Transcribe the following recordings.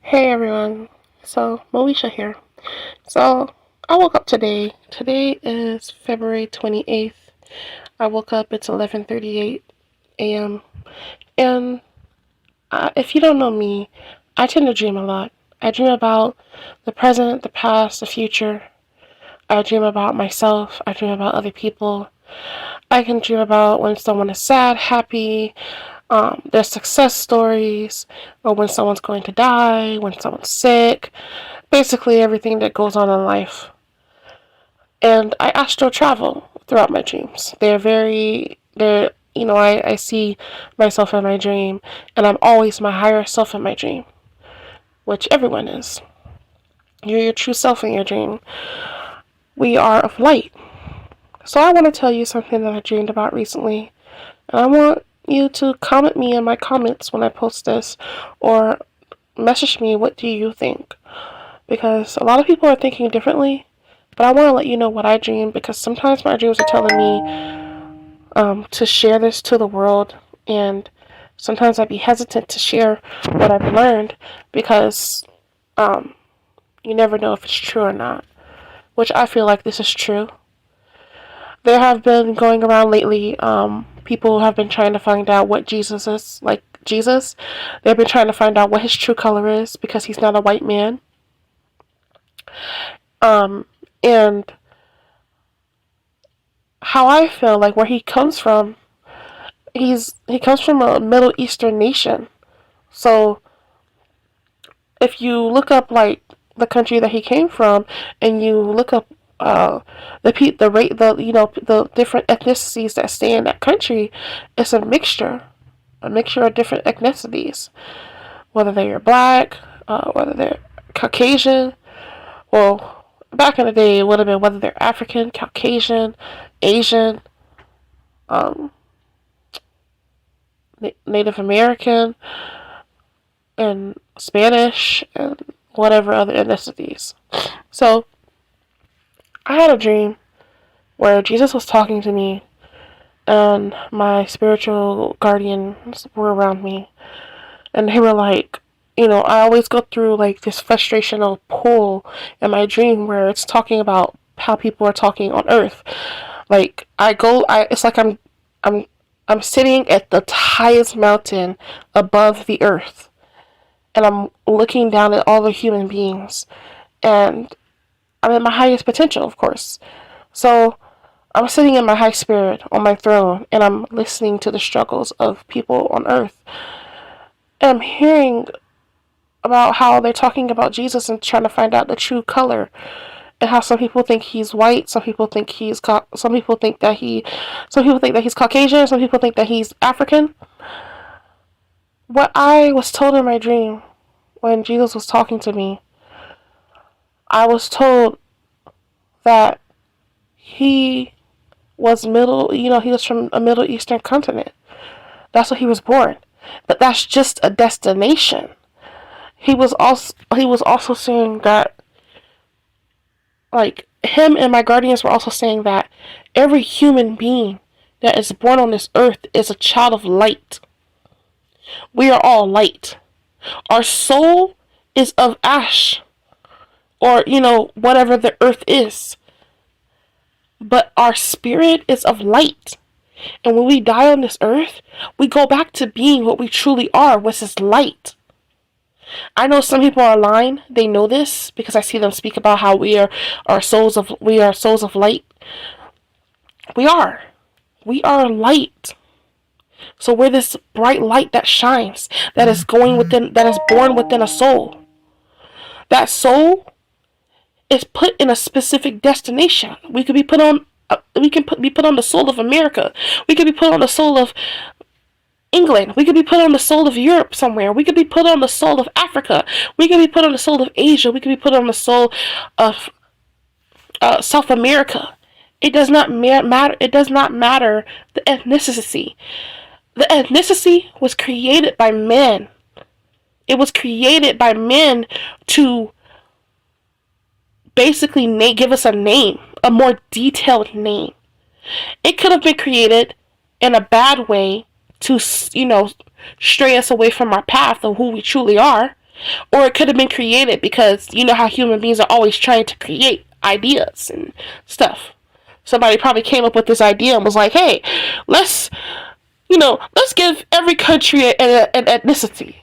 Hey everyone, so Moesha here. So I woke up today. Today is February 28th. I woke up, it's 11:38 a.m. And if you don't know me, I tend to dream a lot. I dream about the present, the past, the future. I dream about myself. I dream about other people. I can dream about when someone is sad, happy, their success stories, or when someone's going to die, when someone's sick, basically everything that goes on in life. And I astral travel throughout my dreams. I see myself in my dream, and I'm always my higher self in my dream, which everyone is. You're your true self in your dream. We are of light. So I want to tell you something that I dreamed about recently, and I want you to comment me in my comments when I post this, or message me, what do you think? Because a lot of people are thinking differently, but I want to let you know what I dream, because sometimes my dreams are telling me to share this to the world, and sometimes I'd be hesitant to share what I've learned because um, you never know if it's true or not, which I feel like this is true. There have been going around lately, people have been trying to find out what Jesus is, like Jesus. They've been trying to find out what his true color is because he's not a white man. Um, and how I feel like where he comes from, he comes from a Middle Eastern nation. So if you look up like the country that he came from, and you look up the rate the different ethnicities that stay in that country, it's a mixture of different ethnicities, whether they're black, whether they're Caucasian. Well, back in the day, it would have been whether they're African, Caucasian, Asian, um, Native American, and Spanish, and whatever other ethnicities. So I had a dream where Jesus was talking to me, and my spiritual guardians were around me, and they were like, I always go through like this frustrational pull in my dream where it's talking about how people are talking on Earth. Like it's like I'm I'm sitting at the highest mountain above the Earth, and I'm looking down at all the human beings, and I'm at my highest potential, of course. So I'm sitting in my high spirit on my throne, and I'm listening to the struggles of people on Earth. And I'm hearing about how they're talking about Jesus and trying to find out the true color, and how some people think he's white, some people think that he's Caucasian, some people think that he's African. What I was told in my dream when Jesus was talking to me, I was told that he he was from a Middle Eastern continent. That's where he was born. But that's just a destination. He was also saying that, like, him and my guardians were also saying that every human being that is born on this earth is a child of light. We are all light. Our soul is of ash, or whatever the earth is. But our spirit is of light. And when we die on this earth, we go back to being what we truly are, which is light. I know some people online, they know this because I see them speak about how we are souls of light. We are. We are light. So we're this bright light that shines, that is born within a soul. That soul is put in a specific destination. We could be put on be put on the soul of America. We could be put on the soul of England. We could be put on the soul of Europe somewhere. We could be put on the soul of Africa. We could be put on the soul of Asia. We could be put on the soul of South America. It does not matter. It does not matter the ethnicity. The ethnicity was created by men. It was created by men to basically give us a name, a more detailed name. It could have been created in a bad way to, stray us away from our path of who we truly are. Or it could have been created because you know how human beings are always trying to create ideas and stuff. Somebody probably came up with this idea and was like, hey, let's, let's give every country an ethnicity.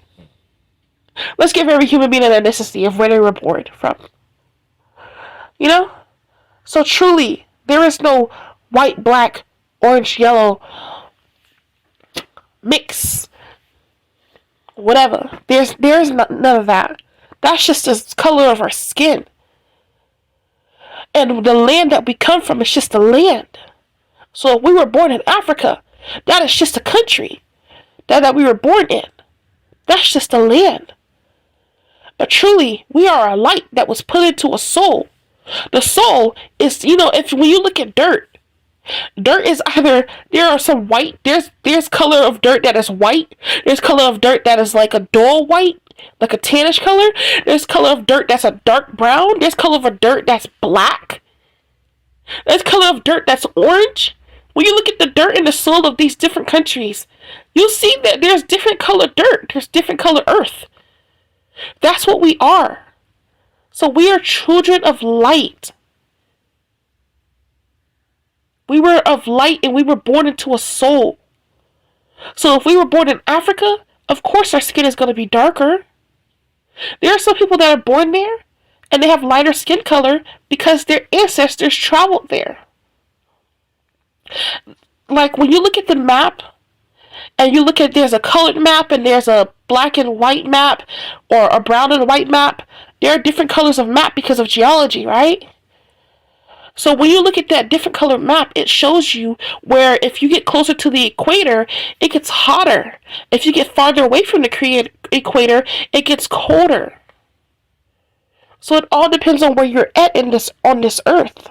Let's give every human being an ethnicity of where they were born from. You know? So truly, there is no white, black, orange, yellow mix. Whatever. There's none of that. That's just the color of our skin. And the land that we come from is just a land. So if we were born in Africa, that is just a country that we were born in. That's just a land. But truly, we are a light that was put into a soul. The soul is, when you look at dirt is either, there are some white, there's color of dirt that is white, there's color of dirt that is like a dull white, like a tannish color, there's color of dirt that's a dark brown, there's color of a dirt that's black, there's color of dirt that's orange. When you look at the dirt in the soil of these different countries, you'll see that there's different color dirt, there's different color earth. That's what we are. So we are children of light. We were of light and we were born into a soul. So if we were born in Africa, of course our skin is going to be darker. There are some people that are born there and they have lighter skin color because their ancestors traveled there. Like when you look at the map and you look at, there's a colored map and there's a black and white map or a brown and white map. There are different colors of map because of geology, right? So when you look at that different color map, it shows you where if you get closer to the equator, it gets hotter. If you get farther away from the equator, it gets colder. So it all depends on where you're at on this earth.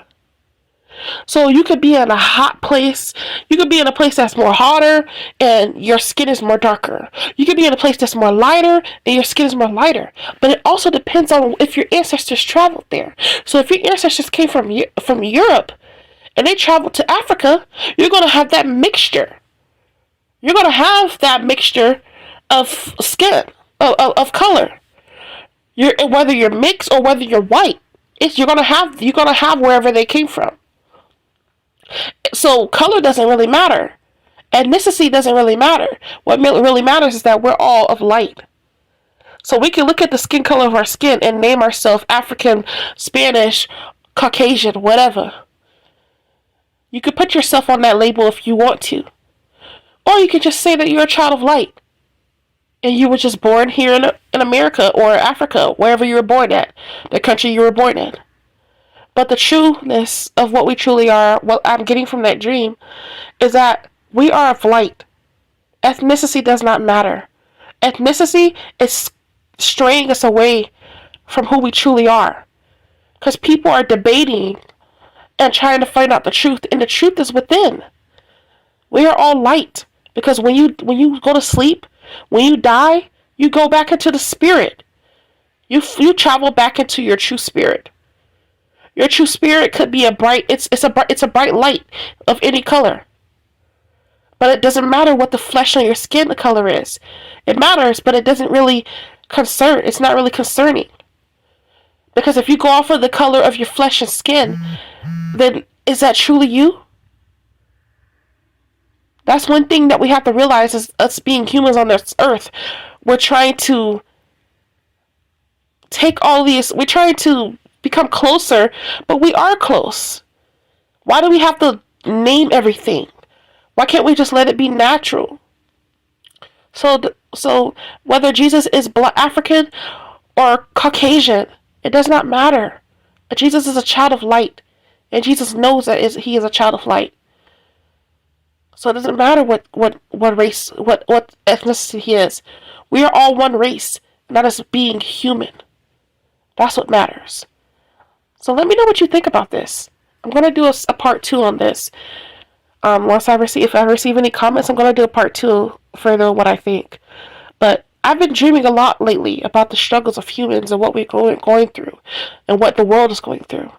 So you could be in a hot place. You could be in a place that's more hotter and your skin is more darker. You could be in a place that's more lighter and your skin is more lighter. But it also depends on if your ancestors traveled there. So if your ancestors came from Europe and they traveled to Africa, you're going to have that mixture. You're going to have that mixture of skin, of color. Whether you're mixed or whether you're white, you're going to have wherever they came from. So color doesn't really matter. Ethnicity doesn't really matter. What really matters is that we're all of light. So we can look at the skin color of our skin and name ourselves African, Spanish, Caucasian, whatever. You could put yourself on that label if you want to. Or you could just say that you're a child of light. And you were just born here in America or Africa, wherever you were born at, the country you were born in. But the trueness of what we truly are, what I'm getting from that dream, is that we are of light. Ethnicity does not matter. Ethnicity is straying us away from who we truly are. Because people are debating and trying to find out the truth, and the truth is within. We are all light. Because when you go to sleep, when you die, you go back into the spirit. You travel back into your true spirit. Your true spirit could be it's a bright light of any color. But it doesn't matter what the flesh on your skin the color is. It matters, but it doesn't really it's not really concerning. Because if you go off of the color of your flesh and skin, then is that truly you? That's one thing that we have to realize is us being humans on this earth. We're trying to we're trying to become closer, but we are close. Why do we have to name everything? Why can't we just let it be natural? So whether Jesus is African or Caucasian, it does not matter. Jesus is a child of light, and Jesus knows that he is a child of light. So it doesn't matter what race, what ethnicity he is. We are all one race, and that is being human. That's what matters. So let me know what you think about this. I'm going to do a part 2 on this. If I receive any comments, I'm going to do a part 2 further what I think. But I've been dreaming a lot lately about the struggles of humans and what we're going through and what the world is going through.